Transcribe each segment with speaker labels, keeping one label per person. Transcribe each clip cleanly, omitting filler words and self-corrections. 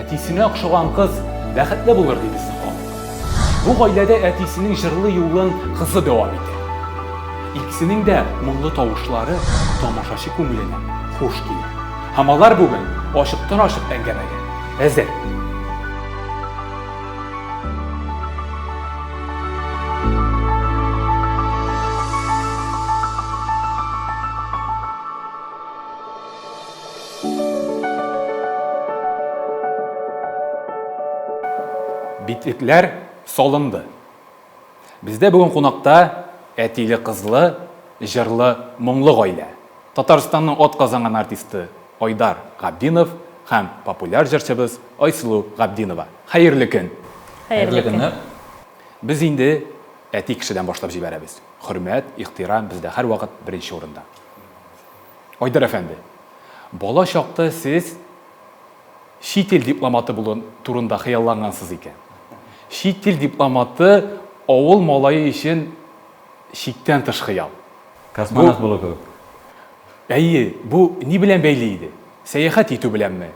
Speaker 1: әтисенә охшаган кыз бәхетле булыр диде халык. Бу гаиләдә әтисенең җырлы юлын кызы дәвам итә. İkisinin de моңлы тавышлары тамашачы күңеленә хуш килә. Һәм алар бүген ашыктан-ашык әңгәмәгә әзер. Битекләр салынды. Бездә бүген кунакта әтиле кызлы, җырлы, моңлы гаилә. Татарстанның атказанган артисты Айдар Габдинов һәм популяр җырчыбыз Айсылу Габдинова. Хәерле көн.
Speaker 2: Хәерле көннәр.
Speaker 1: Без инде әти кешедән башлап җибәрәбез. Хөрмәт, ихтирам бездә һәр вакыт беренче урында. Айдар әфәнде, бала чакта сез чит ил дипломаты булу турында хыяллангансыз икән. Чит ил дипломаты авыл малае өчен чиктән тыш хыял.
Speaker 2: Космонавт булу кебек.
Speaker 1: Әйе, бу ни белән бәйле иде? Сәяхәт итү беләнме?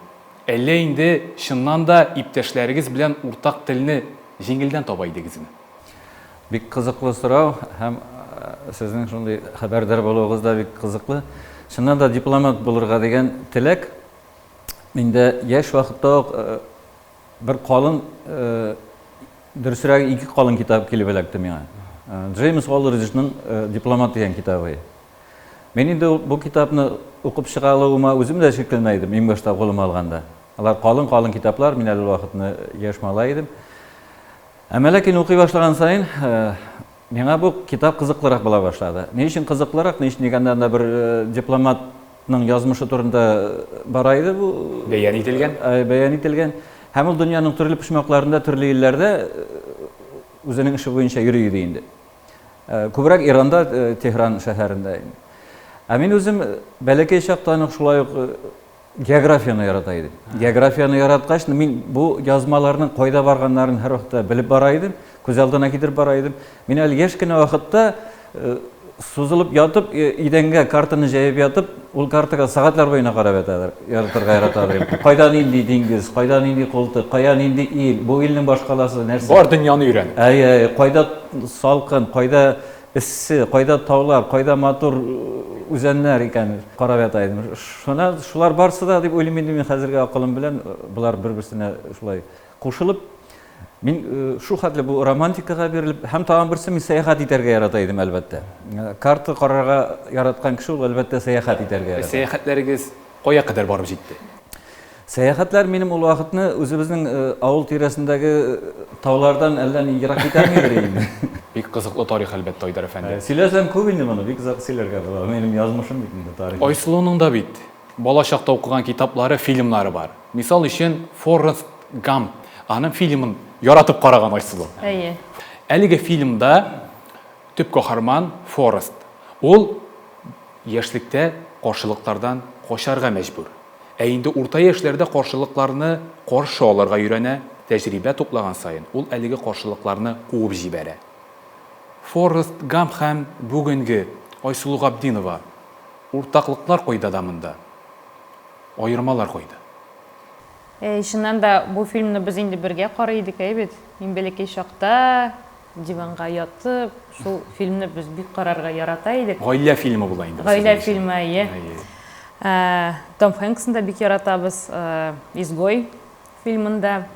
Speaker 1: Әллә инде чыннан да иптәшләрегез белән уртак телне җиңелдән таба идегезме?
Speaker 2: Бик кызыклы сорау һәм сезнең шундый хәбәрдар булуыгыз да бик кызыклы. Чыннан да дипломат булырга дигән теләк миндә яшь вакытта ук бер калын дөресрәк ике калын китап килеп эләкте миңа. Джеймс Олдричның дипломат дигән китабы. Мен инде бу китапны укып чыгалуыма үзем дә шикләнмәйдем, иң башта кулыма алганда. Алар калын китаплар, мин әле вакытны яшь малай идем. Әмма ләкин укый башлаган сайын миңа бу китап кызыклырак була башлады. Ни өчен кызыклырак? Ни өчен дигәндә бер дипломатның язмышы турында бара иде бу
Speaker 1: Бәян ителгән.
Speaker 2: Бәян ителгән. Һәм ул дөньяның төрле почмакларында, төрле илләрдә үзенең эше буенча йөри иде инде. Күбрәк Иранда, Техран шәһәрендә инде. Ә мин үзем бәләкәй чактан ук шулай ук географияны ярата идем. Географияны яраткач, мин бу язмаларның кайда барганнарын һәр вакытта белеп бара идем, күз алдына китереп бара идем. Мин әле яшь кенә вакытта сузылып ятып, идәнгә картаны җәеп ятып, ул картага сәгатьләр буена карап яратырга ярата идем. Кайда нинди диңгез, кайда нинди култык, кая нинди ил, бу илнең башкаласы нәрсә?
Speaker 1: Бар дөньяны өйрән.
Speaker 2: Кайда салкын, кайда иссе, кайда таулар, кайда матур үзәннәр икән карап ята идем. Шулар барсы да дип уйлыйм инде мин хәзергә акылым белән булар бер-берсенә шулай кушылып. Мин шу хәтле бу романтикага бирелеп, һәм тагын берсе мин сәяхәт итәргә ярата идем әлбәттә. Карта карарга яраткан кеше ул әлбәттә сәяхәт итәргә ярата.
Speaker 1: Сәяхәтләрегез кая кадәр барып җитте?
Speaker 2: Сәяхәтләр минем ул вакытны үзебезнең авыл тирәсендәге таулардан әллә ни ерак китәрмидер инде.
Speaker 1: Бик кызыклы тарих әлбәттә, Айдар әфәнде.
Speaker 2: Сөйләсәм күп инде моны, бик озак сөйләргә була. Минем язмышым бит инде тарих.
Speaker 1: Айсылуның да бит бала чакта укыган китаплары, фильмнары бар. Мисал өчен Форест Гамп, аның фильмын яратып караган Айсылу.
Speaker 3: Әйе.
Speaker 1: Әлеге фильмда төп каһарман Форест. Ул яшьлектә каршылыклардан качарга мәҗбүр. Ә инде урта яшьләрдә каршылыкларны каршы алырга өйрәнә, тәҗрибә туплаган саен ул әлеге каршылыкларны куып җибәрә. Форест Гамп һәм бүгенге Айсылу Габдинова уртаклыклар кайда да монда? Аермалар кайда?
Speaker 3: Шуннан да бу фильмны без инде бергә карый идек, бит. Мин бәләкәй чакта диванга ятып, шул фильмны без бик карарга ярата идек.
Speaker 1: Гаилә фильмы була инде.
Speaker 3: Гаилә фильмы, әйе. Том Хэнксны да бик яратабыз, Изгой фильмында.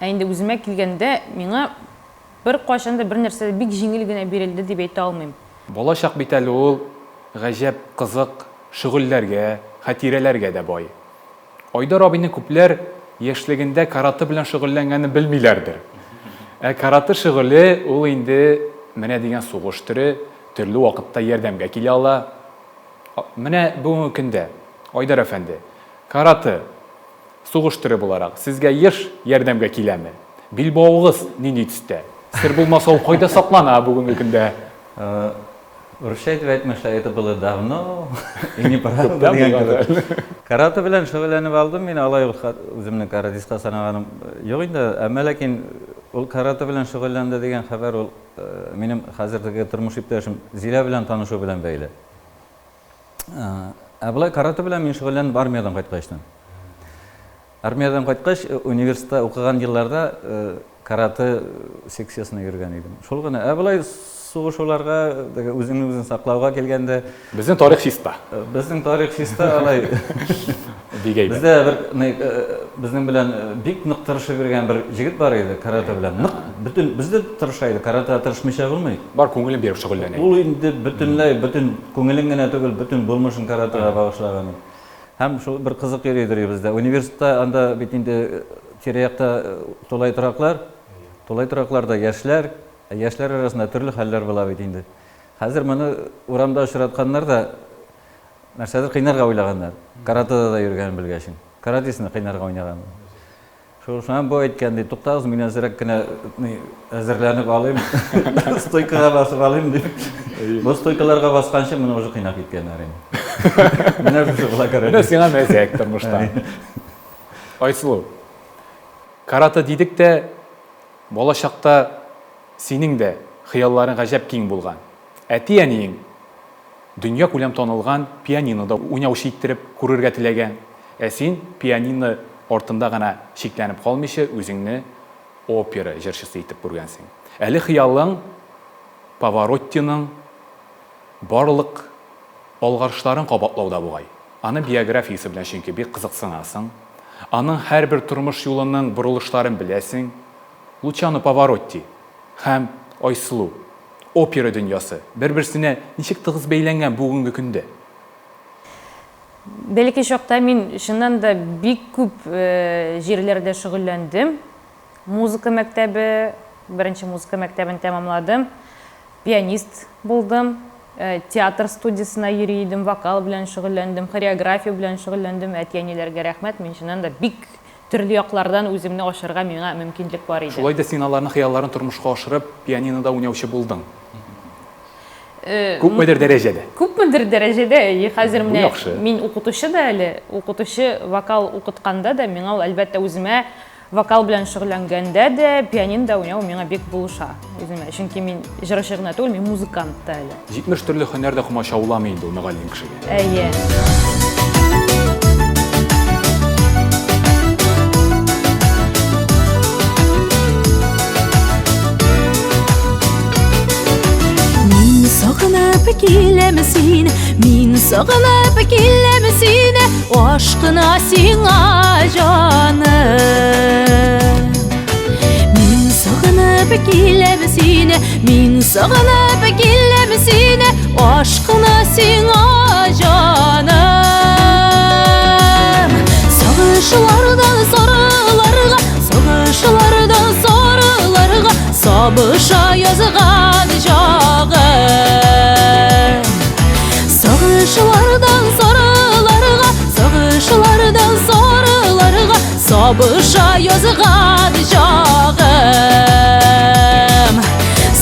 Speaker 3: Инде үземә килгәндә, миңа бер кайчан да бер нәрсә бик җиңел генә бирелде дип әйтә алмыйм.
Speaker 1: Бала чак бит әле ул гаҗәп кызык шөгыльләргә, хатирәләргә дә бай. Айдар абыйны күпләр яшьлегендә караты белән шөгыльләнгәнне белмиләрдер. Караты шөгыле ул инде менә дигән сугыш төре, төрле вакытта ярдәмгә килә ала. Менә бүгенге көндә Айдар әфәнде, караты сугыш төре буларак сезгә еш ярдәмгә киләме? Билбавыгыз нинди төстә? Сер булмаса ул кайда саклана бүгенге көндә?
Speaker 2: Русча әйтмәшә, это было давно и неправда дигән кебек. Караты белән шөгыльләнеп алдым мин, алай үземнең каратистка санаганым юк инде. Әмма ләкин ул караты белән шөгыльләнде дигән хәбәр ул минем хәзерге тормыш иптәшем Зилә белән танышу белән бәйле. Ә, Булай караты белән мин шөгыльләнеп армиядан кайткачтан. Армиядан кайткач, университетта укыган елларда карате секциясына кергән идем. Шул гына. Булай сугышуларга, үзеңне саклауга келгәндә,
Speaker 1: Безнең тарих чиста.
Speaker 2: безнең тарих чиста алай.
Speaker 1: Дигәйбез.
Speaker 2: Бездә безнең белән бик нык тырышып йөргән бер җегет бар иде карате белән. Нык бөтен бездә тырыша иде. Карате тырышмыйча булмый.
Speaker 1: Бар күңелен биреп шөгыльләнә.
Speaker 2: Ул инде бөтен күңелен генә түгел, бөтен булмышын каратега багышлаган. Һәм шул бер кызык йөридер бездә. Университетта анда бит инде тирә-якта тулай торакларда яшьләр арасында төрле хәлләр була бит инде. Хәзер моны урамда очратканнар да нәрсәдер кыйнарга уйлаганнар. Каратеда да йөргән белгәчен. Каратесне кыйнарга уйнаган. Шуннан бу әйткәндә, туктагыз, мин әзрәк кенә әзерләнеп алыйм. Стойкага басып алыйм дип. Бу стойкаларга басканчы моны уже кыйнап киткәннәр инде. Менә шушы була карате.
Speaker 1: Менә сиңа мәзәк тормышта. Айсылу. Карате дидек тә болашакта синең дә хыялларың гаҗәп киң булган. Әти-әниең дөнья күләм танылган пианинода уйнаучы иттереп күрергә теләгән. Син пианино артында гына шикләнеп калмыйча үзеңне опера җырчысы итеп күргәнсең. Әле хыялың Павароттиның барлык алгарышларын кабатлауда бугай. Аны биографиясе белән чөнки бик кызыксынасың. Аның һәрбер тормыш юлының бурылышларын беләсең. Лучано Паваротти һәм Айсылу опера дөньясы бер-берсенә ничек тыгыз бәйләнгән бүгенге көндә?
Speaker 3: Бәлки чакта мин шуннан да бик күп җирләрдә шөгыльләндем. Музыка мәктәбе, беренче музыка мәктәбен тәмамладым. Пианист булдым. Театр студиясына йөридем, вокал белән шөгыльләндем, хореография белән шөгыльләндем. Әти-әниләргә рәхмәт. Мин шуннан да бик төрле яклардан үземне ашырга миңа мөмкинлек бар иде.
Speaker 1: Шулай да син аларны хыялларын тормышка ашырып, пианинода уйнаучы булдың. Күпмедер дәрәҗәдә.
Speaker 3: Күпмедер дәрәҗәдә, хәзер менә
Speaker 1: яхшы.
Speaker 3: мин укытучы да әле, укытучы вокал укытканда да миңа ул әлбәттә үземә вокал белән шөгыльләнгәндә дә пианинода уйнау миңа бик булыша үземә. Чөнки мин җырчы гына түгел, мин музыкант та әле.
Speaker 1: 70 төрле һөнәрдә комачауламый инде ул мөгаллим кешегә.
Speaker 3: Әйе.
Speaker 4: Min sağınıp kilemsin aşkına sina canım. Min sağınıp kilemsin aşkına sina canım. Sağışlardan sorularga sabışa yazgan çağım. Sağışlardan sorularga sabışa yazgan çağım.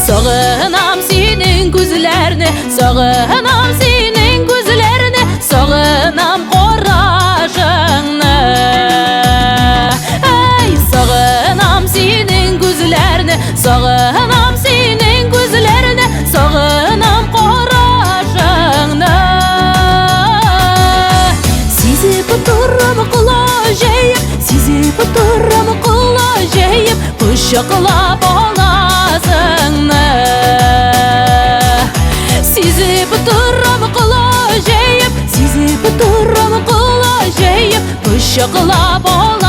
Speaker 4: Sağınam senin gözlerini, sağınam senin gözlerini, sağınam qorajını. Ey sağınam senin gözlerini, sağınam senin gözlerini, sağınam qorajını. Sizip oturup kılacağım, kuşaklap olasını. Sizip oturup kılacağım, kuşaklap olasını.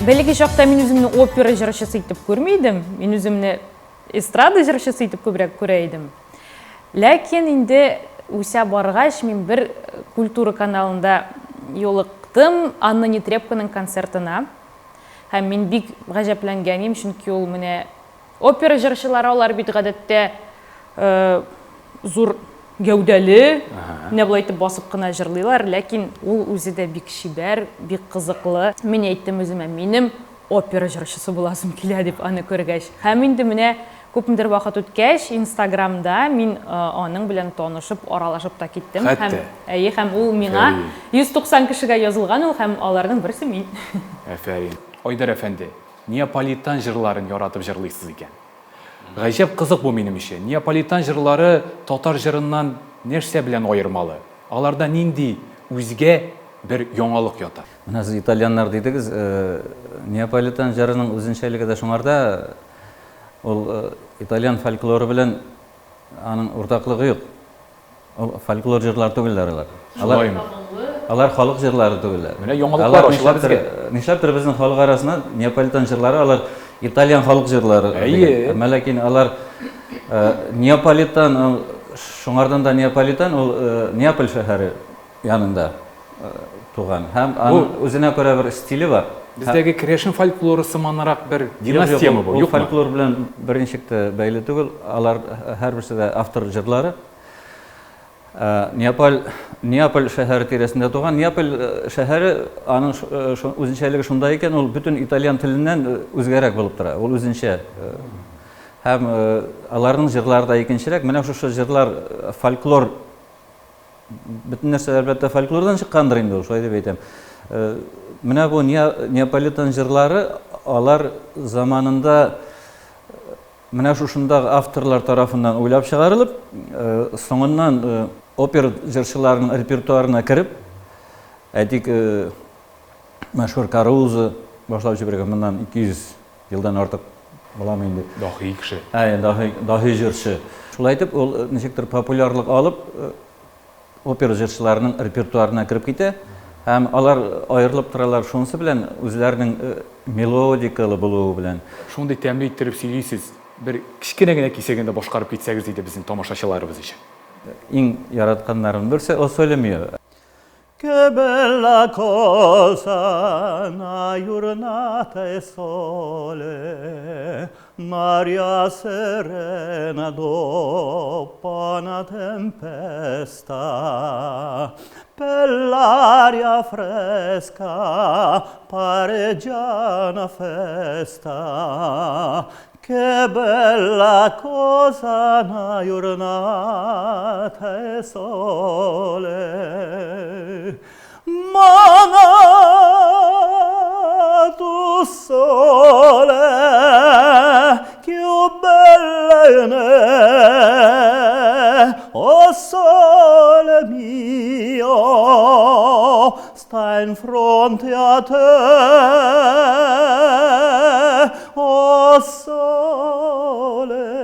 Speaker 3: Бәлки чакта мин үземне опера җырчысы итеп күрмәйдем. Мин үземне эстрада җырчысы итеп күбрәк күрә идем. Ләкин инде үсә баргач мин бер культура каналында юлыктым Анна Нетребконың концертына. Һәм мин бик гаҗәпләнгәнем, чөнки ул менә опера җырчылары алар бит гадәттә зур гәүдәле, менә булай итеп басып кына җырлыйлар, ләкин ул үзе дә бик шибәр, бик кызыклы. Мин әйттем үземә, минем опера җырчысы буласым килә дип аны күргәч. Һәм инде менә күпмедер вакыт үткәч Инстаграмда мин аның белән танышып, аралашып та киттем. Һәм ул миңа 190 кешегә язылган ул, һәм аларның берсе мин.
Speaker 1: Афәрин. Айдар әфәнде, Неаполитан җырларын яратып җырлыйсыз икән. Гаҗәп кызык бу минем өчен. Неаполитан җырлары татар җырыннан нәрсә белән аермалы? Аларда нинди үзгә bir яңалык ята.
Speaker 2: Менә сез итальяннар дидегез, Неаполитан җырының үзенчәлеге дә шуңарда, ул итальян фольклоры белән аның уртаклыгы юк. Ул фольклор җырлар түгелләр алар.
Speaker 1: Шулаймы?
Speaker 2: Алар халык җырлары түгелләр.
Speaker 1: Менә яңалыклар ачыла безгә.
Speaker 2: Нишләптер безнең халык арасында Неаполитан җырлары, алар итальян халык җырлары.
Speaker 1: Әйе.
Speaker 2: Ләкин алар Неаполитан, шуңардан да Неаполитан, ул Неаполь шәһәре янында туган. Һәм аның үзенә күрә бер стиле бар.
Speaker 1: Бездәге керәшен фольклоры сыманрак бер династиямы бу,
Speaker 2: Ул
Speaker 1: юкмы?
Speaker 2: фольклор белән берничек тә бәйле түгел. Алар һәрберсе дә автор җырлары. Неаполь шәһәре тирәсендә туган. Неаполь шәһәре аның үзенчәлеге шунда икән, ул бөтен итальян теленнән үзгәрәк булып тора. Ул үзенчә. Һәм аларның җырлары да икенчерәк. Менә шушы җырлар фольклор, бөтен нәрсә әлбәттә фольклордан чыккандыр инде ул, шулай дип әйтәм. Менә бу Неаполитан җырлары, алар заманында менә шушындагы авторлар тарафыннан уйлап чыгарылып, соңыннан опера җырчыларының репертуарына кереп, әйтик, мәшһүр Карузо башлап җибәргән моннан 200 елдан артык буламы инде.
Speaker 1: Дахи кеше.
Speaker 2: Дахи җырчы. Шулай итеп, ул ничектер популярлык алып, опера җырчыларының репертуарына кереп китә. Һәм алар аерылып торалар шунысы белән, үзләренең мелодикалы булуы белән.
Speaker 1: Шундый тәмле иттереп сөйлисез. Бер кичкенә генә кисәгендә башкарып китсәгез диде безнең тамашачыларыбыз өчен.
Speaker 2: Иң яратканнарым берсе о сөйләмие.
Speaker 5: Che bella cosa una giornata e sole, Maria serena dopo una tempesta, per l'aria fresca pare già una festa. Che bella cosa una giornata e sole, mana tu sole, che bella ne, o sole mio, sta in fronte a te, o sole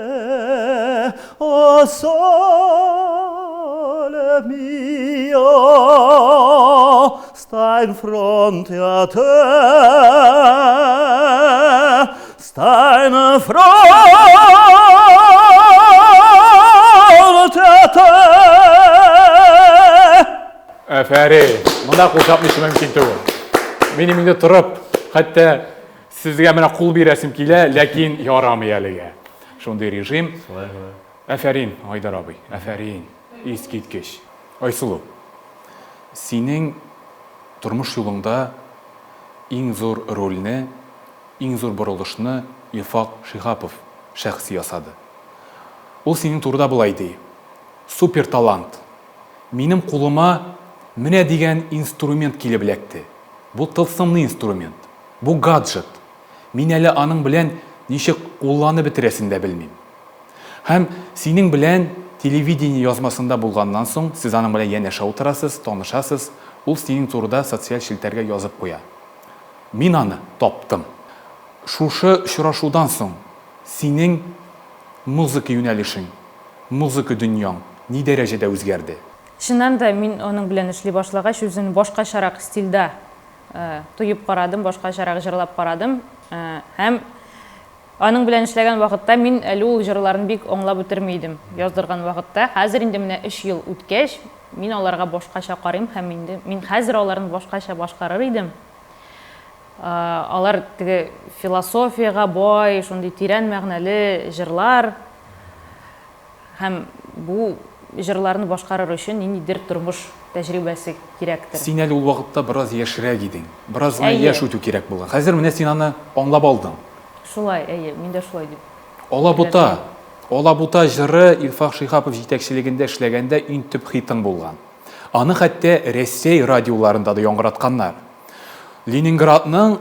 Speaker 5: mio, sta in fronte a te, sta in fronte a te.
Speaker 1: Әфәри, монда кулчапмыйсы мөмкин түгел. Минем инде торып, хәтта сезгә менә кул бирәсем килә, ләкин ярамый әлегә. Шундый режим. Әфәрин, Айдар абый, әфәрин. Искиткеч. Айсылу, синең тормыш юлыңда иң зур рольне, иң зур борылышны Илфак Шихапов шәхси ясады. Ул синең турыда булай ди. Супер талант. Минем кулыма менә дигән инструмент килеп эләкте. Бу тылсымлы инструмент. Бу гаджет. Мин әле аның белән ничек кулланып бетерәсен дә белмим. Һәм синең белән телевидение язмасында булганнан соң, сез аның белән янәшә утырасыз, танышасыз, ул синең турыда социаль челтәргә язып куя. Мин аны таптым. Шушы очрашудан соң синең музыка юнәлешең, музыка дөньяң ни дәрәҗәдә үзгәрде?
Speaker 3: Шуннан да мин аның белән эшли башлагач, үзен башкачарак стильдә тоеп карадым, башкачарак җырлап карадым. Һәм аның белән эшләгән вакытта мин әле ул җырларын бик аңлап үтермидем. Яздырган вакытта, хәзер инде менә 3 ел үткәч, мин аларга башкача карыйм һәм инде мин хәзер аларны башкача башкарыр идем. Алар теге философияга бай, шундый тирән мәгънәле җырлар. Һәм бу җырларны башкарыр өчен ниндидер тормыш тәҗрибәсе кирәктер.
Speaker 1: Син әле ул вакытта бераз яшьрәк идең. Бераз гына яшь үтү кирәк булган. Хәзер менә син аны аңлап алдың.
Speaker 3: Шулай, әйе, мин дә шулай дип.
Speaker 1: Алабута җыры Илфак Шихапов җитәкчелегендә эшләгәндә иң төп хитың булган. Аны хәтта Россия радиоларында да яңгыратканнар. Ленинградның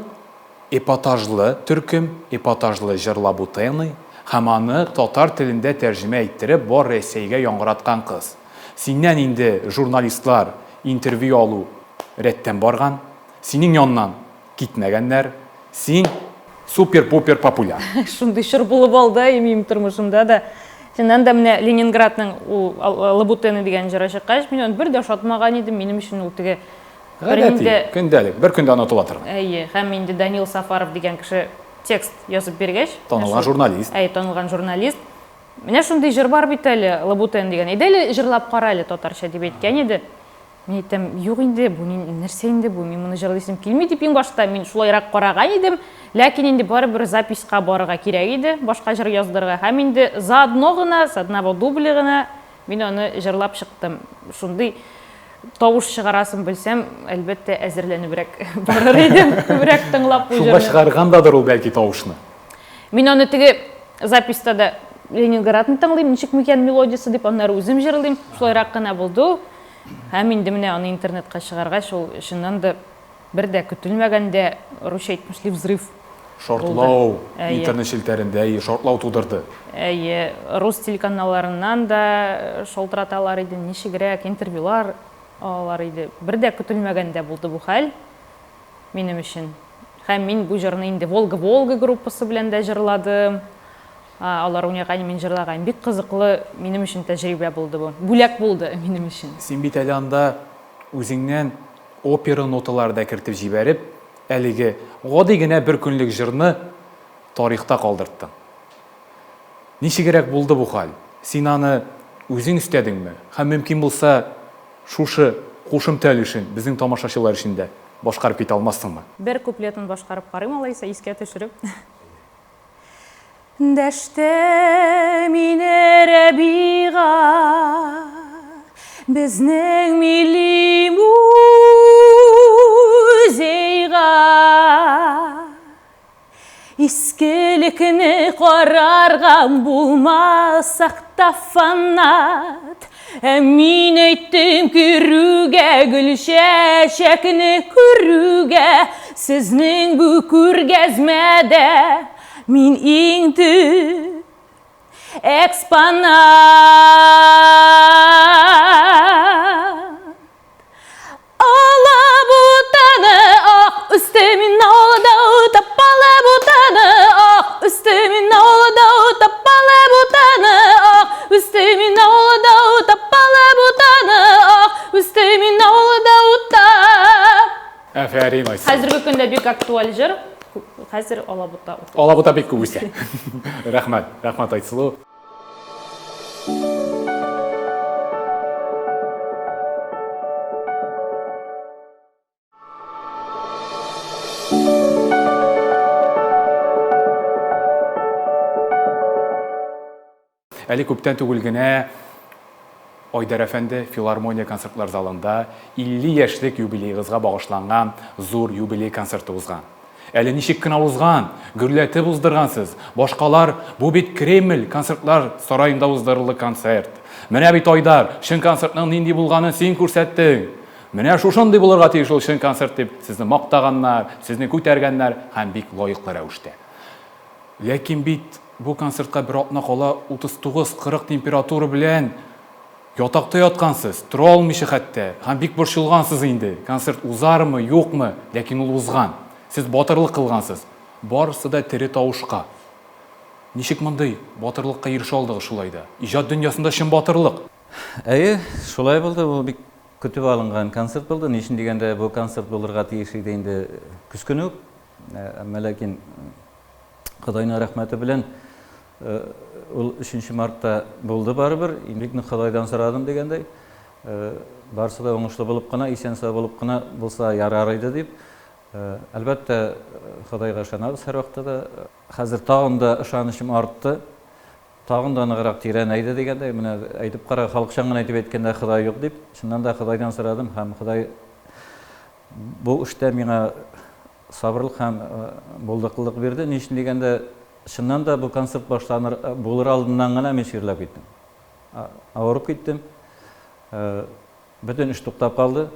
Speaker 1: эпатажлы төркем, эпатажлы җырлабутаны һәм аны татар телендә тәрҗемә иттереп бар Россиягә яңгыраткан кыз. Синнән инде журналистлар интервью алу рәттән барган, синең яннан китмәгәннәр, син супер-пупер популяр.
Speaker 3: Шундай шыр булып алды минем тормышымда да. Шуннан да менә Ленинградның ул Лабутены дигән җыры чыккач, мин аны бер дә шатмаган идем, минем өчен ул теге
Speaker 1: Гадәти, көндәлек, бер көндә онытыла торган.
Speaker 3: Әйе, һәм инде Данил Сафаров дигән кеше текст язып биргәч,
Speaker 1: Танылган журналист.
Speaker 3: танылган журналист. Менә шундый җыр бар бит әле, Лабутен дигән. Әйдә әле җырлап кара әле татарча дип әйткән иде. Мин әйтәм, юк инде, бу нәрсә инде бу? Мин моны җырлыйсым килми дип иң башта мин шулайрак караган идем. Ләкин инде барыбер записка барырга кирәк иде, башка җыр яздырырга. Һәм инде заодно гына, с одного дубля гына мин аны җырлап чыктым. Шундый тавыш чыгарасым белсәм, әлбәттә әзерләнебрәк барыр идем, күбрәк тыңлап бу
Speaker 1: Шуңа
Speaker 3: җырны.
Speaker 1: чыгаргандадыр ул бәлки тавышны.
Speaker 3: Мин аны теге записта да Ленинградны тыңлыйм, ничек микән мелодиясы дип, аннары үзем җырлыйм. Шулайрак кына булды. Һәм инде менә аны интернетка чыгаргач, ул чыннан да бер дә көтелмәгәндә русча әйтмешли взрыв.
Speaker 1: Шортлау
Speaker 3: Әйе.
Speaker 1: интернет челтәрендә шортлау тудырды.
Speaker 3: Әйе, рус телеканалларыннан да шалтыраталар иде, ничегрәк интервьюлар алалар иде. Бер дә көтелмәгәндә булды бу хәл минем өчен. Һәм мин бу җырны инде Волга группасы белән дә җырладым. Алар уйнаган, мин җырлаган. Бик кызыклы минем өчен тәҗрибә булды бу. Бүләк булды минем өчен.
Speaker 1: Син бит әле анда үзеңнән опера ноталары да кертеп җибәреп, әлеге гади генә бер көнлек җырны тарихта калдырттың. Ничегрәк булды бу хәл? Син аны үзең истәдеңме? Һәм мөмкин булса, шушы кушымта өлешен безнең тамашачылар өчен дә башкарып китә алмассыңмы?
Speaker 3: Бер куплетын башкарып карыйм алайса, искә төшереп. Дәштә мине Рәбига, безнең милли музейга, искелекне карарга булмасак та фанат. Мин әйттем күрүгә, гөл чәчәкне күрүгә, сезнең бу күргәзмәдә мин иң төп экспонат. Алабутаны ак, өстемин алда утап, алабутаны ак, өстемин алда утап, алабутаны ак, өстемин алда утап, алабутаны ак, өстемин алда утап.
Speaker 1: Афәрин Айсыл.
Speaker 3: Хәзерге көндә бик актуаль җыр. Хәзер Алабута.
Speaker 1: Алабута бик күп үсә. Рәхмәт, рәхмәт Айсылу. Әле күптән түгел генә Айдар әфәнде филармония концертлар залында 50 яшьлек юбилейгызга багышланган зур юбилей концерты узган. Әле ничек кенә узган, гөрләтеп уздыргансыз. Башкалар бу бит Кремль концертлар сараенда уздырылган концерт. Менә бит Айдар, шын концертның нинди булганын син күрсәттең. Менә шушындый булырга тиеш ул шын концерт дип сезне мактаганнар, сезне күтәргәннәр һәм бик лаеклы рәвештә. Ләкин бит бу концертка бер атна кала 39-40 температура белән ятакта яткансыз, тора алмыйча хәтта, һәм бик борчылгансыз инде. Концерт узармы, юкмы, ләкин ул узган. Сез батырлык кылгансыз. Барысы да тере тавышка. Ничек мондый батырлыкка ирешә алдыгыз шулай да? Иҗат дөньясында чын батырлык.
Speaker 2: Әйе, шулай булды. Ул бик көтеп алынган концерт булды. Нишин дигәндә бу концерт булырга тиеш иде инде күскөн үк. Әмма ләкин Худайның рәхмәте белән ул 3 мартта булды барыбер. Инде Худайдан сорадым дигәндәй. Барысы да уңышлы булып кына, исән-сау булып кына булса ярар иде дип. Әлбәттә, Худайга ышанабыз һәр вакытта да. Хәзер тагын да ышанычым артты. Тагын да ныграк тирәнәйде дигәндәй, менә әйтеп кара, халыкчан гына әйтеп әйткәндә Худай юк дип, шуннан да Худайдан сорадым һәм Худай бу эштә миңа сабырлык һәм булдыклык бирде. Нишин дигәндә, шуннан да бу концерт башланыр булыр алдыннан гына мин ширләп киттем. Авырып киттем. Бөтен эш туктап калды.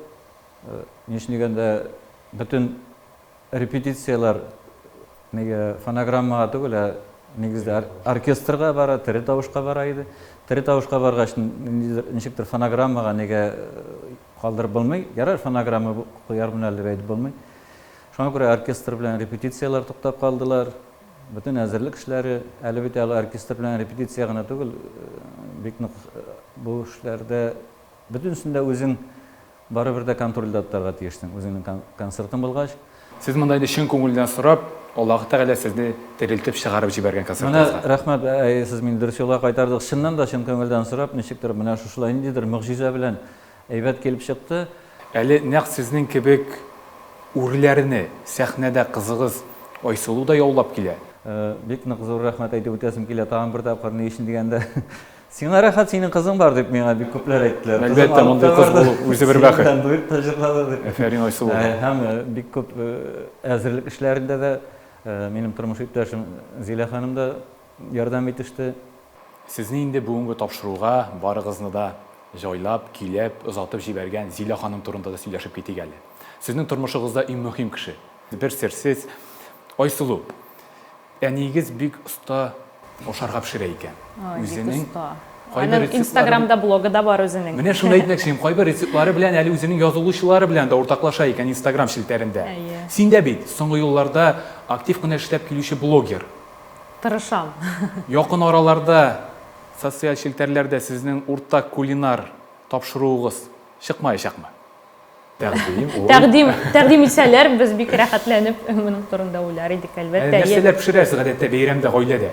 Speaker 2: Нишин дигәндә, бөтен репетициялар фонограммага түгел, негізде оркестрға бара, тірі тауышқа бара еді. Тірі тауышқа барғаш нешіктір фонограммаға неге қалдырып болмай, ярар фонограмма қойармын әлі бәйді болмай. Шоңа көре оркестр білән репетициялар тоқтап қалдылар. Бүтін әзірлік ішлері, әлі бет әлі оркестр білән репетиция ғана түгіл, бекнік бұл ішлерді бүтінсінде өзің бары бірді контрольдаттарға тиештің, өзіңнің концертын болғаш.
Speaker 1: Сіз мұндайды шын көңілден сұрап, Аллахы тағала сізді тірілтіп шығарып жіберген концертіңізге.
Speaker 2: Рахмат, сіз мен дұрыс жолға қайтардық. Шыннан да шын көңілден сұрап, нешіктір мына шушылай недер мұғжиза білән әйбәт келіп шықты.
Speaker 1: Әлі нәқ сіздің кебек үрлеріні сәхнеде қызығыз Айсұлу да яулап келе.
Speaker 2: Бек нұқызыр рахмат айтып өтесім келе, тағын бір тапқыр не үшін дегенде сеңа рахат, сенің қызың бар деп меңа бек көплер айттылар.
Speaker 1: Әлбетте, мұндай қыз болу өзі бір бақыт. Әфәрин Айсұлу.
Speaker 2: Һәм бек көп әзірлік ішләрінде де менің тұрмыш иптәшім Зилә ханым да ярдәм итеште.
Speaker 1: Сізні инде бүгінгі тапшыруға барығызны да жайлап, келеп, ұзатып жіберген Зилә ханым турында да сөйләшеп кетейік әлі. Сіздің тұрмышығызда ең мөһим кіші. Бір серсіз Айсұлу. Әнегіз бик ұста ошарға пішірі екен.
Speaker 3: Инстаграмда блогы да бар өзінің.
Speaker 1: Мене шунда айтмакчымын, кайбір рецептлары белән әле үзенең язылучылары белән дә уртаклаша икән Instagram шилтәрендә. Син дә бит соңгы елларда актив кына эшләп килүче блогер.
Speaker 3: Тырышам.
Speaker 1: Якын араларда социаль шилтәрләрдә сезнең уртак кулинар тапшыруыгыз чыкмаячакмы?
Speaker 3: Тәкъдим итсәләр, без бик рәхәтләнеп моның турында уйлар идек, әлбәттә.
Speaker 1: Нәрсәләр пешерәсез гадәттә бәйрәмдә гаиләдә?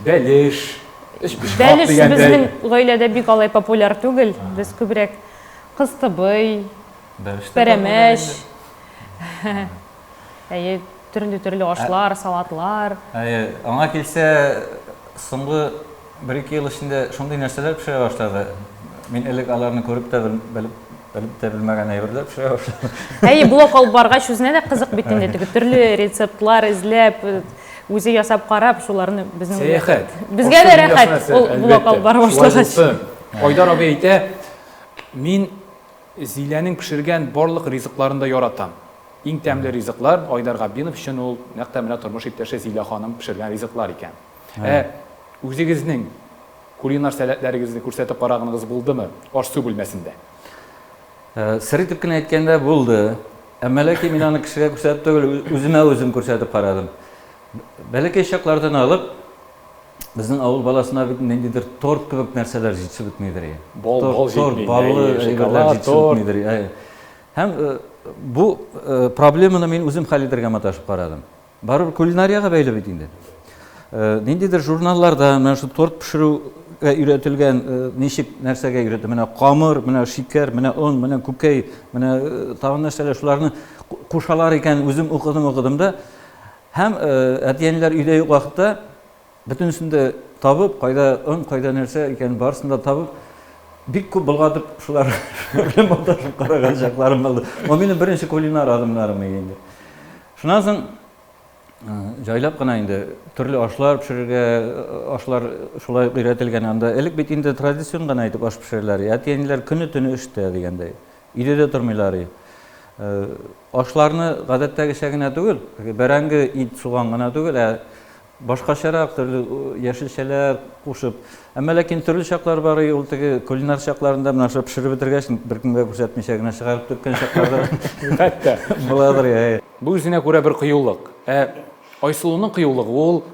Speaker 1: Бәлеш,
Speaker 3: Бәлеш безнең гаиләдә бик алай популяр түгел. Без күбрәк кыстыбый, пәрәмәш, төрле ашлар, салатлар.
Speaker 2: Аңа килсә, соңгы 1-2 ел эчендә шундый нәрсәләр пешерә башлады. Мин элек аларны күреп тә белеп білмәгән әйберләр пешерә башлады.
Speaker 3: Блог алып баргач үзенә дә кызык бит инде, төрле рецептлар эзләп, үзе ясап карап, шуларны безнең
Speaker 1: сәяхәт.
Speaker 3: Безгә дә рәхәт. Ул блог алып бара башлагач.
Speaker 1: Айдар абый әйтә, мин Зиләнең пешергән барлык ризыкларын да яратам. Иң тәмле ризыклар Айдар Габдинов өчен ул нәкъ менә тормыш иптәше Зилә ханым пешергән ризыклар икән. Үзегезнең кулинар сәләтләрегезне күрсәтеп караганыгыз булдымы? Аш-су бүлмәсендә.
Speaker 2: Сыр итеп кенә әйткәндә булды. Әмма ләкин мин аны кешегә күрсәтеп түгел, үземә үзем күрсәтеп карадым. Бәләкәй чаклардан алып, безнең авыл баласына бит ниндидер торт кебек нәрсәләр җитешеп бетмидер. Торт, баллы әйберләр җитешеп бетмидер. Һәм бу проблеманы мин үзем хәл итәргә маташып карадым. Барыбер кулинарияга бәйле бит инде. Ниндидер журналларда менә шу торт пешерүгә өйрәтелгән ничек нәрсәгә өйрәтә, менә камыр, менә шикәр, менә он, менә күкәй, менә тагын нәрсәләр шуларны кушалар икән, үзем укыдым да. Һәм әтиәниләр өйдә юк вакытта бөтенсендә табып, кайда он, кайда нәрсә икән барсын да табып, бик күп булгатып шулар белән маташып караган чакларым булды. Ул минем беренче кулинар адымнарым инде. Шуннан соң жайлап кына инде төрле ашлар пешерергә, ашлар шулай өйрәтелгән анда. Элек бит инде традицион гына итеп аш пешерәләр. Әтиәниләр көне-төне эштә дигәндәй. Өйдә тормыйлар. Ашларны гадәттәгечә генә түгел, бәрәңге ит суган гына түгел, башкачарак төрле яшелчәләр кушып. Әмма ләкин төрле чаклар бар, ул теге кулинар чакларында менә шуны пешереп бетергәч, беркемгә күрсәтмичә генә чыгарып төккән чакларда.
Speaker 1: Хәтта
Speaker 2: буладыр.
Speaker 1: Бу үзенә күрә бер кыюлык. Айсылуның кыюлыгы ул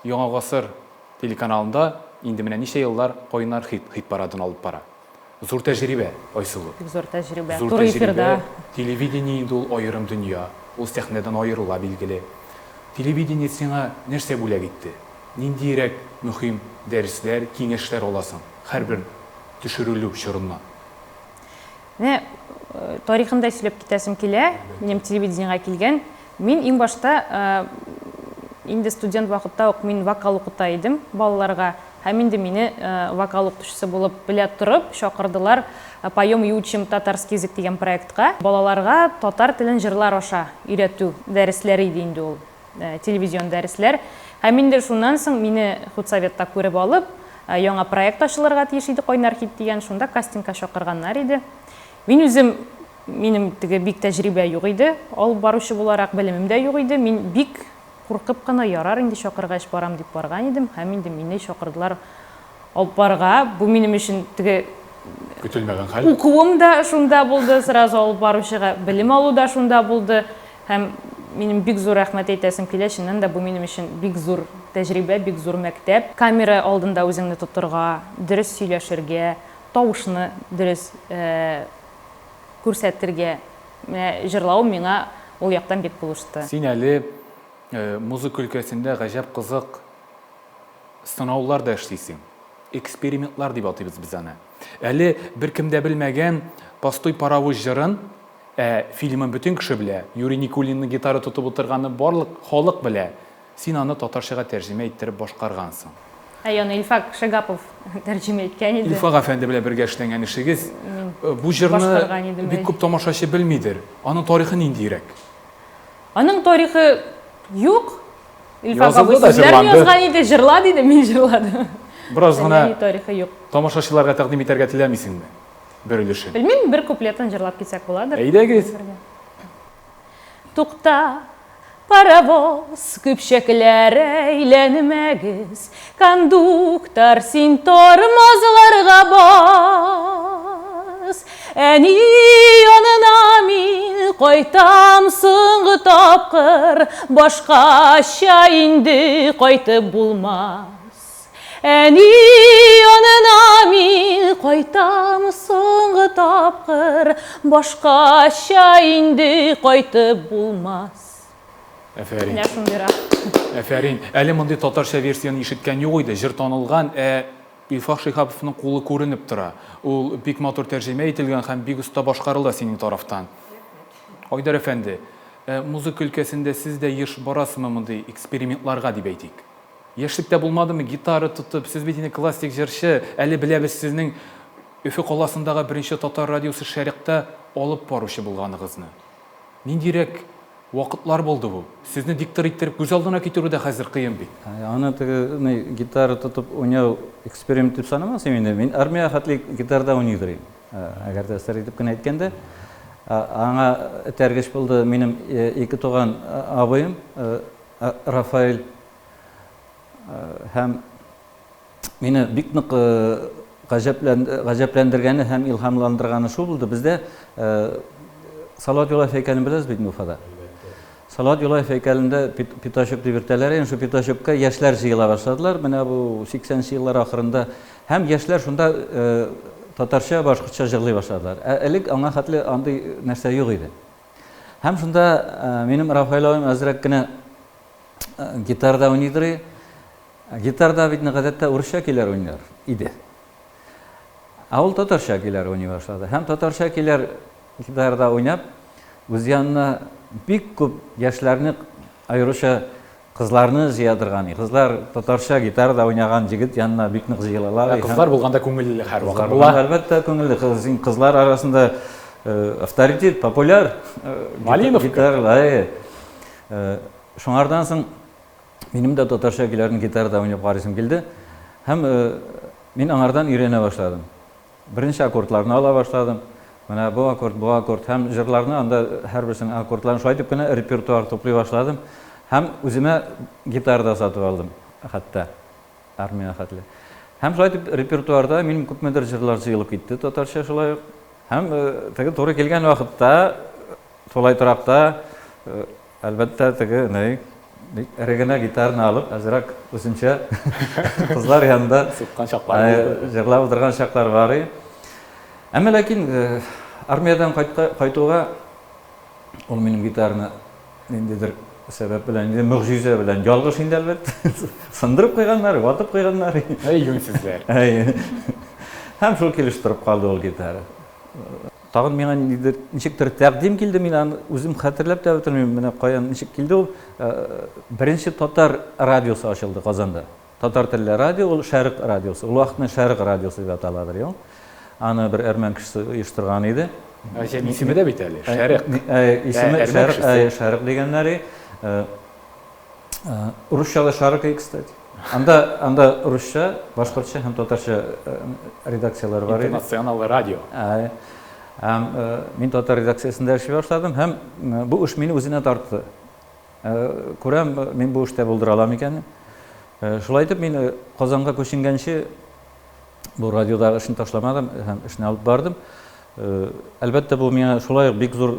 Speaker 1: Яңа гасыр телеканалында инде менә ничә еллар кайнар хит парадын алып бара. Зур тәҗрибә Айсылу.
Speaker 3: Зур тәҗрибә. Туры эфирдә.
Speaker 1: Телевидение инде ул аерым дөнья. Ул сәхнәдән аерыла билгеле. Телевидение сиңа нәрсә бүләк итте? Ниндирәк мөһим дәресләр, киңәшләр аласың һәрбер төшерелү чорында?
Speaker 3: Тарихында сөйләп китәсем килә, минем телевидениегә килгән. Мин иң башта инде студент вакытта ук мин вокал укыта идем балаларга. Һәм инде мине вокал укытучысы булып белә торып чакырдылар «Поем и учим татарский язык» дигән проектка. Балаларга татар телен җырлар аша өйрәтү дәресләре иде инде ул, телевизион дәресләр. Һәм инде шуннан соң мине худсоветта күреп алып, яңа проект ачылырга тиеш иде «Кайнар хит» дигән, шунда кастингка чакырганнар иде. Мин үзем, минем теге бик тәҗрибә юк иде, алып баручы буларак белемем дә юк иде. Мин бик куркып кына ярар инде чакыргач барам дип барган идем. Һәм инде мине чакырдылар алып барга. Бу минем өчен теге
Speaker 1: Көтелмәгән хәл.
Speaker 3: укуым да шунда булды, сразу алып баручыга белем алу да шунда булды. Һәм минем бик зур рәхмәт әйтәсем килә, чыннан да бу минем өчен бик зур тәҗрибә, бик зур мәктәп. Камера алдында үзеңне тоторга, дөрес сөйләшергә, тавышны дөрес күрсәтергә, җырлау миңа ул яктан бик булышты.
Speaker 1: Син әле музыка өлкәсендә гаҗәп кызык сынаулар да эшлисең. Экспериментлар дип атыйбыз без аны. Әле беркем дә белмәгән Постой паровоз җырын фильмын бөтен кеше белә. Юрий Никулинның гитара тотып утырганы барлык халык белә. Син аны татарчага тәрҗемә иттереп башкаргансың.
Speaker 3: Аны Илфак Шагапов тәрҗемә иткән иде.
Speaker 1: Илфак әфәнде белән бергә эшләгән ишегез. Бу җырны бик күп тамашачы белмидер. Аның тарихы ниндирәк?
Speaker 3: Аның тарихы юк. Илфак
Speaker 1: Язылды
Speaker 3: абый
Speaker 1: да
Speaker 3: сүзләрне
Speaker 1: җырланды.
Speaker 3: язган иде, җырлады иде, мин җырладым.
Speaker 1: Бераз гына
Speaker 3: Тарихы юк.
Speaker 1: тамашачыларга тәкъдим итәргә теләмисеңме? Бер өлешен.
Speaker 3: Белмим, бер куплетын җырлап китсәк буладыр.
Speaker 1: Әйдәгез.
Speaker 3: Тукта, паровоз, көпчәкләр әйләнмәгез, кондуктор, син тормозларга бас. Әни янына мин кайтам соңгы тапкыр, башкача инде кайтып булмас. Әни янына мин кайтам соңгы тапкыр, башкача инде кайтып булмас.
Speaker 1: Әфәрин.
Speaker 3: Менә шундыйрак.
Speaker 1: Әфәрин. Әле мондый татарча версияны ишеткән юк иде. Җыр танылган, Илфак Шиһаповның кулы күренеп тора. Ул бик матур тәрҗемә ителгән һәм бик уста башкарыла синең тарафтан. Айдар әфәнде, музыка өлкәсендә сез дә еш барасызмы мондый экспериментларга дип әйтик? Яшьлектә булмадымы гитара тотып, сез бит инде классик җырчы, әле беләбез сезнең Өфе каласындагы беренче татар радиосы Шәрекътә алып баручы булганыгызны. Ниндирәк вакытлар булды бу? Сезне диктор иттереп күз алдына китерү дә хәзер кыен бит.
Speaker 2: Аны теге гитара тотып уйнау эксперимент дип санамасам инде. Мин армия хәтле гитарда уйныйдыр. Әгәр дә сер итеп кенә әйткәндә, аңа этәргеч булды минем ике туган абыем Рафаэль һәм мине бик нык гаҗәпләндергәне һәм илһамландырганы шул булды. Бездә Салават Юлаев һәйкәлен беләсез бит Уфада. Салават Юлаев һәйкәлендә Питашок дип йөртәләр, шул Питашокка яшьләр җыела башладылар. Менә бу 80нче еллар ахырында һәм яшьләр шунда татарча, башкортча җырлый башладылар. Элек аңа хәтле андый нәрсә юк иде. Һәм шунда минем Рафаэль абыем әзрәк кенә гитарда уйныйдыр. Гитарда бит гадәттә урысча көйләр уйнар иде. Ул татарча көйләр уйный башлады. Һәм татарча көйләр гитарда уйнап, үз янына бик күп яшьләрне, аеруча кызларны җыядырган. Кызлар татарча гитарда уйнаган җегет янына бик нык җыелалар.
Speaker 1: Кызлар булганда күңелле һәрвакыт
Speaker 2: була.
Speaker 1: була.
Speaker 2: Әлбәттә күңелле. Кызлар арасында авторитет, популяр гитаралар. Шуңардан соң минем дә татарча көйләрне гитарда уйнап карыйсым килде. Һәм мин аңардан өйрәнә башладым. Беренче аккордларны ала башладым. Менә бу аккорд һәм җырларны анда һәрберсенең аккордларын шулай дип кенә репертуар туплый башладым. Һәм үземә гитарда сатып алдым, хәтта армия хәтле. Һәм шулай дип репертуарда минем күпмедер җырлар җыелып китте татарча шулай. Һәм теге туры килгән вакытта, шулай торакта, әлбәттә теге Регена гитарны алып, азрак үзенчә кызлар янында
Speaker 1: Суккан чаклар.
Speaker 2: Җырлап утырган чаклар бар. Әмма ләкин армиядан кайтуга ул минем гитарны ниндидер сәбәп белән, мөгъҗиза белән ялгыш инде әлбәттә сындырып куйганнар, ватып куйганнар.
Speaker 1: Юнсезләр.
Speaker 2: Һәм шул килештереп калды ул гитара. Тагын миңа ничектер тәкъдим килде, мин аны үзем хәтерләп тә белмим, менә каян ничек килде ул. Беренче татар радиосы ачылды Казанда. Татар телле радио, ул Шәрык радиосы. Ул вакытны Шәрык радиосы дип аталадыр, Аны бер әрмән кешесе оештырган иде.
Speaker 1: Исеме дә бит әле. Шәрык.
Speaker 2: Исеме Шәрык дигәннәре. Русча Шәрык, кстати. Анда русча, башкортча һәм татарча редакциялар бар иде.
Speaker 1: Интернационал радио.
Speaker 2: Мин татар редакциясында эшли башладым һәм бу эш мине үзенә тартты. Күрәм, мин бу эштә булдыра алам икәнен. Шулай итеп, мин Казанга күченгәнче бу радиодагы эшне ташламадым һәм эшне алып бардым. Әлбәттә, бу миңа шулай ук бик зур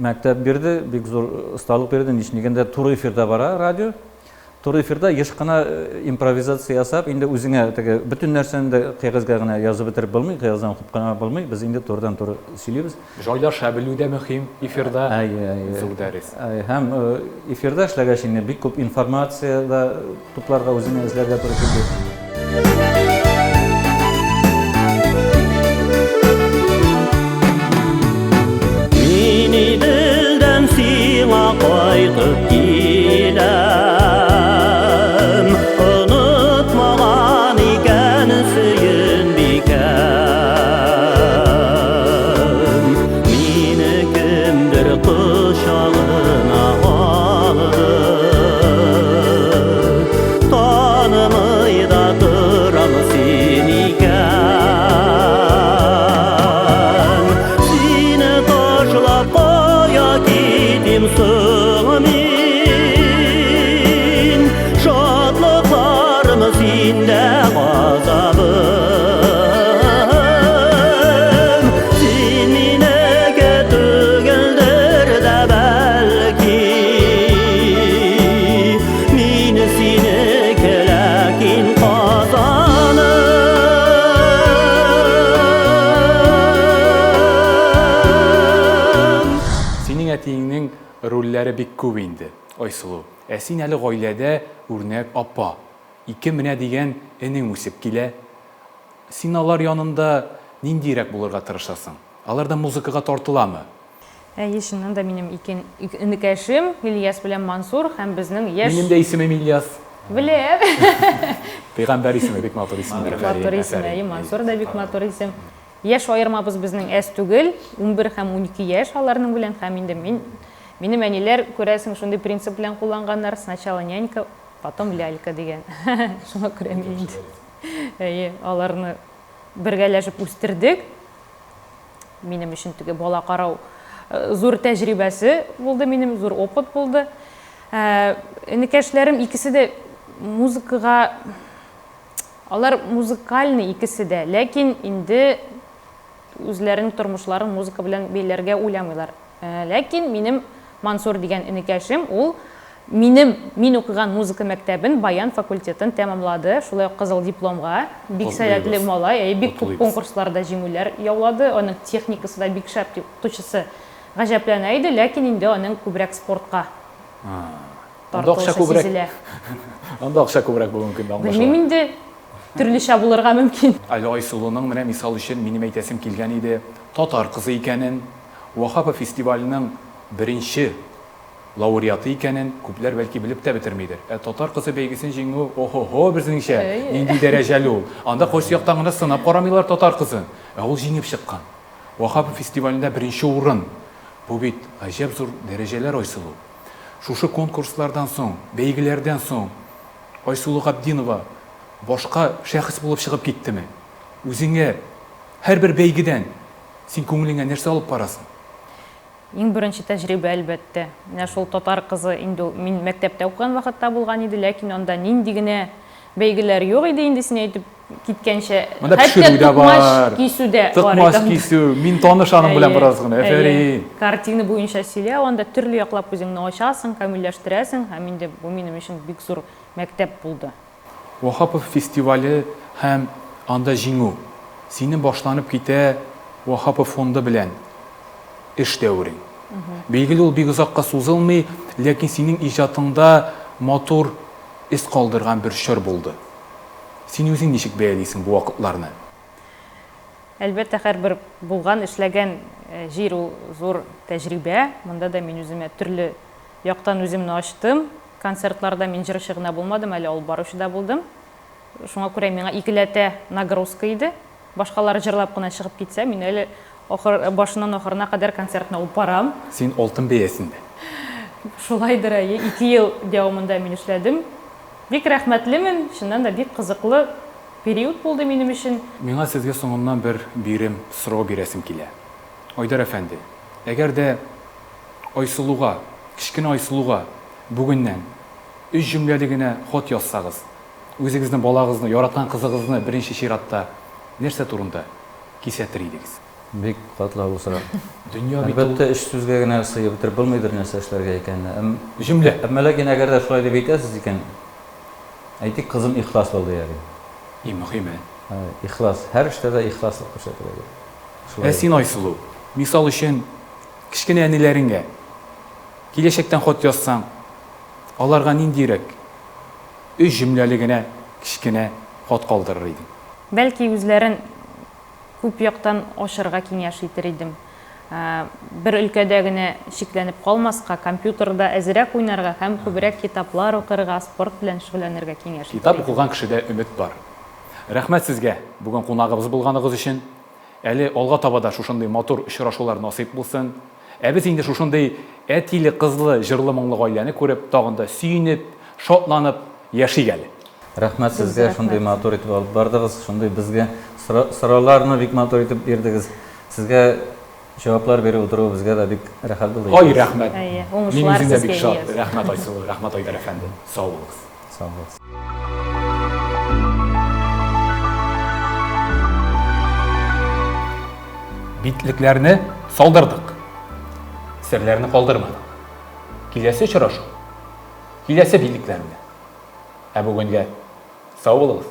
Speaker 2: мәктәп бирде, бик зур осталык бирде. Ничнегендә туры эфирда бара радио. Туры эфирда еш кына импровизация ясап, инде үзеңә теге бөтен нәрсәне дә кәгазьгә генә язып бетереп булмый, кәгазьдән укып кына булмый. Без инде турыдан-туры сөйлибез.
Speaker 1: Җайлаша белү дә мөһим эфирда. Зур дәрес.
Speaker 2: Һәм эфирда эшләгәч инде бик күп информация да тупларга үзеңә эзләргә туры килде.
Speaker 5: Mini dilden sina kaytıp gidem, unutmagan iken söyünbikem. Mini kimdir kuşağına aldı, tanımay da duram seniken. Sığmin şadlıklarım sinde gazabım Sinine getügeldir de belki Min seni kelekin kazanım
Speaker 1: Senin etiğinin rolləri bik күп инде, Айсылу. Син әле гаиләдә үрнәк апа. 2 менә дигән энең үсеп килә. Син алар янында ниндирәк булырга тырышасың? Алар да музыкага тартыламы?
Speaker 3: Ешінен да минем инекәшем Ильяс белән Мансур һәм безнең яшь...
Speaker 1: Минем дә исемем Ильяс.
Speaker 3: Беләм.
Speaker 1: Пәйгамбәр исеме, бик матур исем.
Speaker 3: Матур исем, Мансур да бик матур исем. Яшь аермабыз безнең әз түгел, 11 һәм 12 яшь аларның белән һәм инде минем әниләр күрәсең шундый принцип белән кулланганнар, сначала нянька, потом лялька дигән. Шуңа күрә мин инде. Аларны бергәләшеп үстердек. Минем өчен теге бала карау зур тәҗрибәсе булды, минем зур опыт булды. Энекәшләрем икесе дә музыкага, алар музыкальный икесе дә, ләкин инде үзләренең тормышларын музыка белән бәйләргә уйламыйлар. Ләкин минем Мансур дигән энекәшем, ул мин укыган музыка мәктәбен, баян факультетын тәмамлады. Шулай ук кызыл дипломга, бик сәләтле малай, бик күп конкурсларда җиңүләр яулады. Аның техникасы да бик шәп, тучысы гаҗәпләнә иде, ләкин инде аның күбрәк спортка тартылышы сизелә.
Speaker 1: Анда акча күбрәк булыр мөмкин, аңлаша.
Speaker 3: Белмим инде, төрлечә булырга мөмкин.
Speaker 1: Әле Айсылуның менә мисал өчен минем әйтәсем килгән иде, татар кызы икәнен, Вахапа фестиваленең беренче лауреаты икәнен күпләр бәлки белеп тә бетермидер. Татар кызы бәйгесен җиңү, охо, безнеңчә, нинди дәрәҗәле ул. Анда кайсы яктан гына сынап карамыйлар татар кызын. Ул җиңеп чыккан. Вахапа фестивалендә беренче урын. Бу бит гаҗәп зур дәрәҗәләр Айсылу. Шушы конкурслардан соң, бәйгеләрдән соң Айсылу Габдинова башка шәхес булып чыгып киттеме? Үзеңә һәрбер бәйгедән син күңелеңә нәрсә алып барасың?
Speaker 3: Иң беренче тәҗрибә әлбәттә. Менә шул татар кызы инде мин мәктәптә укыган вакытта булган иде, ләкин анда нинди генә бәйгеләр юк иде инде син әйтеп киткәнчә.
Speaker 1: Хәтта
Speaker 3: тукмаш кисүдә бар.
Speaker 1: Тукмаш кисү, мин таныш аның белән бераз гына. Әфәрин.
Speaker 3: Картина буенча сөйлә, анда төрле яклап үзеңне ачасың, камилләштерәсең, һәм инде бу минем өчен бик зур мәктәп булды.
Speaker 1: Вахапов фестивале һәм анда җиңү. Синең башланып китә Вахапов фонды белән эш дәврең. Билгеле, ул бик озакка сузылмый, ләкин синең иҗатыңда матур эз калдырган бер чор булды. Син үзең ничек бәялисең бу вакытларны?
Speaker 3: Әлбәттә, һәрбер булган, эшләгән җир ул зур тәҗрибә. Монда да мин үземә төрле яктан үземне ачтым. Концертларда мин җырчы гына булмадым, әле алып баручы да булдым. Шуңа күрә миңа икеләтә нагрузка иде. Башкалар җырлап кына чыгып китсә, мин әле башынан ахырына кадәр концертны алып барам.
Speaker 1: Син алтын бәясендә.
Speaker 3: Шулайдыр, 2 ел дәвамында мин эшләдем. Бик рәхмәтлемен, шуннан да бик кызыклы период булды минем өчен.
Speaker 1: Миңа сезгә соңыннан бер бирем сорау бирәсем килә. Айдар әфәнде, әгәр дә Айсылуга, кичкенә Айсылуга бүгіннен 3 cümleli генә хат язсагыз, үзегезнең балагызны, яраткан кызыгызны беренче чиратта нәрсә турында кисәтер идегез?
Speaker 2: Бик катлаулы сорау.
Speaker 1: Дөнья бит
Speaker 2: Әлбәттә, эш сүзгә генә сыйып бетереп булмыйдыр нәрсә эшләргә икәнне.
Speaker 1: cümle.
Speaker 2: Әмма ләкин әгәр дә шулай дип әйтәсез икән, әйтик, кызым ихлас булды ягъни.
Speaker 1: И мөһиме.
Speaker 2: Ихлас, һәр эштә дә ихласлык күрсәтергә.
Speaker 1: Ә син Айсылу, мисал өчен кичкенә әниләреңгә киләчәктән хат язсаң, аларга ниндирәк 3 cümleli генә кичкенә хат калдырыр идең?
Speaker 3: Бәлки үзләрен күп яктан ашырга киңәш итер идем. Бер өлкәдә генә шикләнеп калмаска, компьютерда әзрәк уйнарга һәм күбрәк китаплар укырга, спорт белән шөгыльләнергә киңәш итер
Speaker 1: Китап
Speaker 3: идем.
Speaker 1: укыган кешедә өмет бар. Рәхмәт сезгә бүген кунагыбыз булганыгыз өчен. Әле алга таба да шушындый матур очрашулар насыйп булсын. Ә без инде шушындый әтиле, кызлы, җырлы моңлы гаиләне күреп, тагын да сөенеп, шатланып яшик әле.
Speaker 2: Рәхмәт сезгә, шундый матур итеп алып бардыгыз, шундый безгә сорауларны бик матур итеп бирдегез. Сезгә җаваплар биреп утыру безгә дә бик рәхәт булды.
Speaker 1: Ай, рәхмәт.
Speaker 3: Әйе,
Speaker 1: Мин
Speaker 3: уңышлар
Speaker 1: үзем дә
Speaker 3: сезгә
Speaker 1: бик шат.
Speaker 3: ияз.
Speaker 1: Рәхмәт Айсылу, рәхмәт Айдар әфәнде. Сау булыгыз.
Speaker 2: Сау булыгыз.
Speaker 1: Битлекләрне салдырдык. Серләрне калдырмадык. Киләсе очрашу. Киләсе битлекләрне. Ә бүгенгә сау булыгыз.